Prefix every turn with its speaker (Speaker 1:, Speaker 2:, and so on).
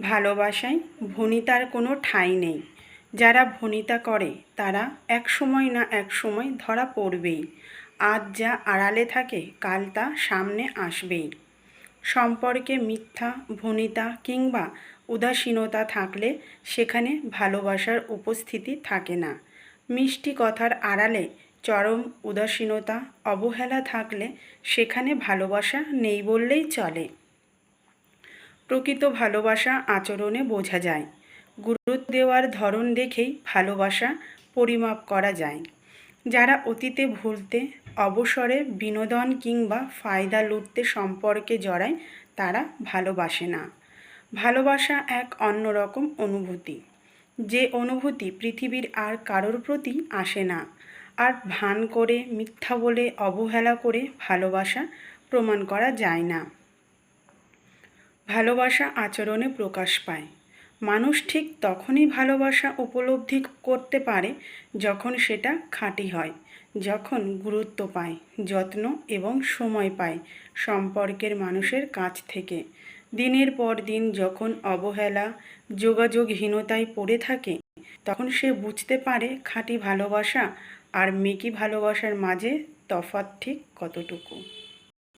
Speaker 1: ভালোবাসায় ভনিতার কোনো ঠাঁই নেই। যারা ভনিতা করে তারা এক সময় না এক সময় ধরা পড়বেই। আজ যা আড়ালে থাকে কাল তা সামনে আসবেই। সম্পর্কে মিথ্যা, ভনিতা কিংবা উদাসীনতা থাকলে সেখানে ভালোবাসার উপস্থিতি থাকে না। মিষ্টি কথার আড়ালে চরম উদাসীনতা, অবহেলা থাকলে সেখানে ভালোবাসা নেই বললেই চলে। প্রকৃত ভালোবাসা আচরণে বোঝা যায়। গুরুত্ব দেওয়ার ধরন দেখেই ভালোবাসা পরিমাপ করা যায়। যারা অতীতে ভুলতে, অবসরে বিনোদন কিংবা ফায়দা লুটতে সম্পর্কে জড়ায় তারা ভালোবাসে না। ভালোবাসা এক অন্যরকম অনুভূতি, যে অনুভূতি পৃথিবীর আর কারোর প্রতি আসে না। আর ভান করে, মিথ্যা বলে, অবহেলা করে ভালোবাসা প্রমাণ করা যায় না। ভালোবাসা আচরণে প্রকাশ পায়। মানুষ ঠিক তখনই ভালোবাসা উপলব্ধি করতে পারে যখন সেটা খাঁটি হয়, যখন গুরুত্ব পায়, যত্ন এবং সময় পায় সম্পর্কের মানুষের কাছ থেকে। দিনের পর দিন যখন অবহেলা, যোগাযোগহীনতায় পড়ে থাকে, তখন সে বুঝতে পারে খাঁটি ভালোবাসা আর মেকি ভালোবাসার মাঝে তফাৎ ঠিক কতটুকু।